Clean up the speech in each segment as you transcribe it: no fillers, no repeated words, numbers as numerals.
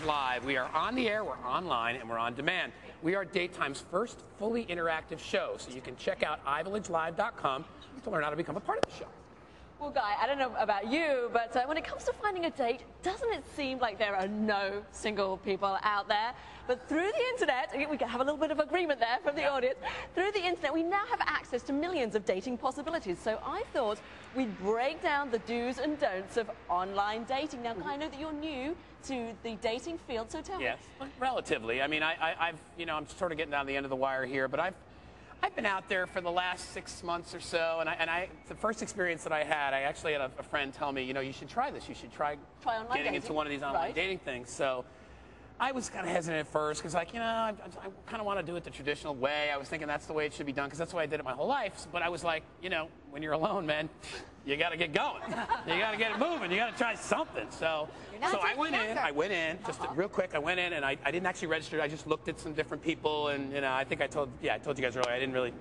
Live. We are on the air, we're online, and we're on demand. We are Daytime's first fully interactive show, so you can check out iVillagelive.com to learn how to become a part of the show. Well, Guy, I don't know about you, but when it comes to finding a date, doesn't it seem like there are no single people out there? But through the internet, we can have a little bit of agreement there from the audience. Through the internet, we now have access to millions of dating possibilities. So I thought we'd break down the do's and don'ts of online dating. Now, Guy, I know that you're new to the dating field, so tell me. Yes, relatively. I mean, I'm sort of getting down the end of the wire here, but I've been out there for the last 6 months or so, and the first experience that I actually had a friend tell me, you should try this. You should try online getting into one of these online dating things. So I was kind of hesitant at first because, I kind of want to do it the traditional way. I was thinking that's the way it should be done because that's the way I did it my whole life. But I was like, when you're alone, man, you got to get going. You got to get it moving. You got to try something. So I went in just real quick. I went in and I didn't actually register. I just looked at some different people, and I think I told you guys earlier I didn't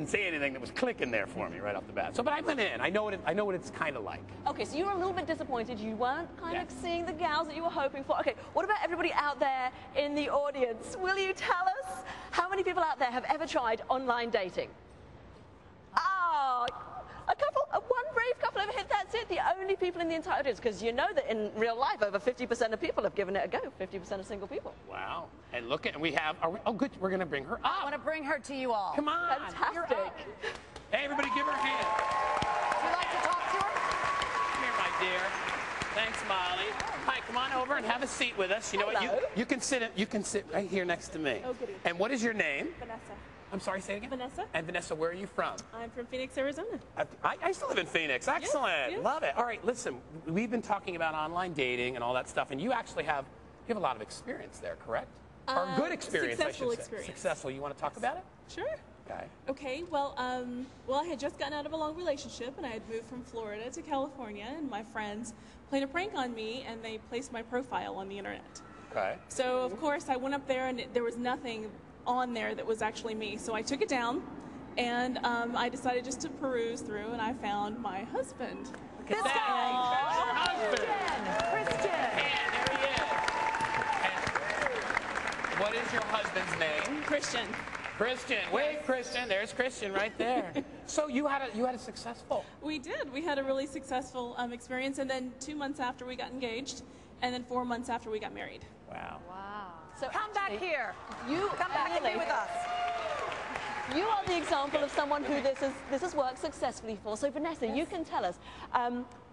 see anything that was clicking there for me right off the bat. But I went in. I know what it's kind of like. Okay, so you were a little bit disappointed. You weren't kind of seeing the gals that you were hoping for. Okay, what about everybody out there in the audience? Will you tell us how many people out there have ever tried online dating? One brave couple ever hit. That's it. The only people in the entire audience, because you know that in real life, over 50% of people have given it a go. 50% of single people. Wow. And look at, we have. Good. We're going to bring her up. I want to bring her to you all. Come on. Fantastic. Hey, everybody, give her a hand. Would you like to talk to her? Come here, my dear. Thanks, Molly. Hi, come on over and have a seat with us. You know what? You can sit right here next to me. Oh, goody. And what is your name? Vanessa. I'm sorry, say it again? Vanessa. And Vanessa, where are you from? I'm from Phoenix, Arizona. I still live in Phoenix. Excellent. Yes. Love it. All right, listen, we've been talking about online dating and all that stuff, and you actually have a lot of experience there, correct? Or good experience, I should say. Successful experience. Successful. You want to talk about it? Sure. Okay. Okay, well, I had just gotten out of a long relationship, and I had moved from Florida to California, and my friends played a prank on me, and they placed my profile on the internet. Okay. So, of course, I went up there, and there was nothing on there that was actually me. So I took it down, and I decided just to peruse through, and I found my husband. This guy! Christian! And there he is. And what is your husband's name? Christian. Christian. Wait, Christian. There's Christian right there. So you had a successful. We did. We had a really successful experience, and then 2 months after we got engaged, and then 4 months after we got married. Wow. Wow. So come back here. Come back and be with us. You are the example of someone who this has worked successfully for. So Vanessa, you can tell us.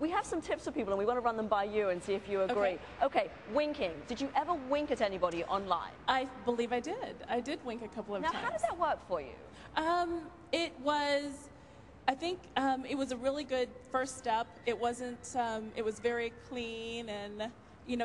We have some tips for people, and we want to run them by you and see if you agree. Okay, winking. Did you ever wink at anybody online? I believe I did. I did wink a couple of times. Now, how does that work for you? I think it was a really good first step. It wasn't. It was very clean, and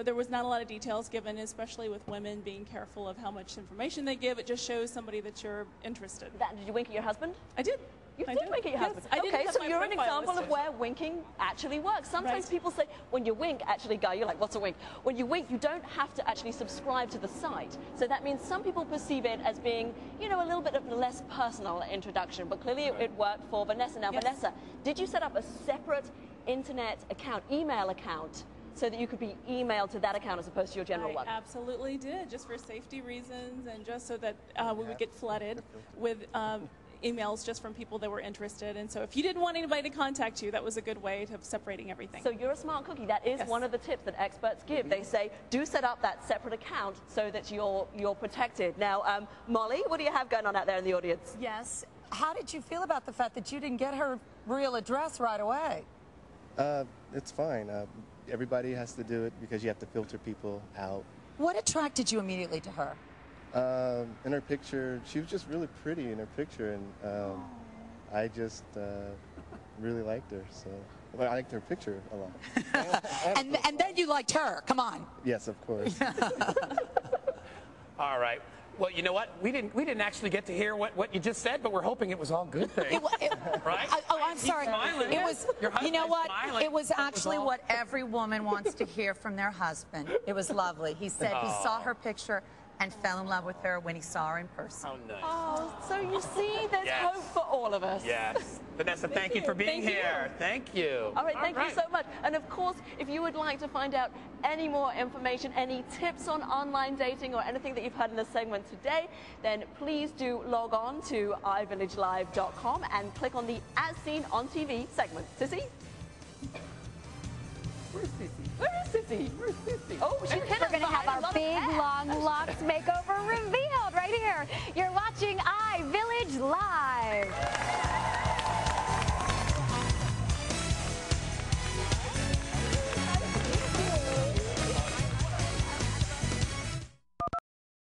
there was not a lot of details given, especially with women being careful of how much information they give. It just shows somebody that you're interested. Did you wink at your husband? I did. You did wink at your husband? I did. Okay, so you're an example of where winking actually works. Sometimes people say, when you wink, actually, Guy, you're like, what's a wink? When you wink, you don't have to actually subscribe to the site. So that means some people perceive it as being, a little bit of a less personal introduction. But clearly it worked for Vanessa. Now, Vanessa, did you set up a separate internet account, email account, so that you could be emailed to that account as opposed to your general one? I absolutely did, just for safety reasons and just so that we would get flooded with emails just from people that were interested. And so if you didn't want anybody to contact you, that was a good way of separating everything. So you're a smart cookie. That is one of the tips that experts give. They say, do set up that separate account so that you're protected. Now, Molly, what do you have going on out there in the audience? Yes. How did you feel about the fact that you didn't get her real address right away? It's fine. Everybody has to do it because you have to filter people out. What attracted you immediately to her? In her picture, she was just really pretty in her picture, and I just really liked her. So I liked her picture a lot. and then you liked her. Come on. Yes, of course. All right. Well, you know what? We didn't actually get to hear what you just said, but we're hoping it was all good things. Right? I'm sorry. Smiling. It was. You know what? Smiling. It was actually what every woman wants to hear from their husband. It was lovely. He said he saw her picture, and fell in love with her when he saw her in person. Oh, nice. Oh, so you see, there's Yes. hope for all of us. Yes. Vanessa, thank you for being Thank you. here. Thank you. All right, thank you so much. And of course, if you would like to find out any more information, any tips on online dating or anything that you've heard in this segment today, then please do log on to iVillageLive.com and click on the As Seen on TV segment. Sissy? Where's Sissy? Where is Sissy? Where's Sissy? Oh, she's hidden We're going to have behind a our lot of big hair. long locks makeover revealed right here. You're watching iVillage Live.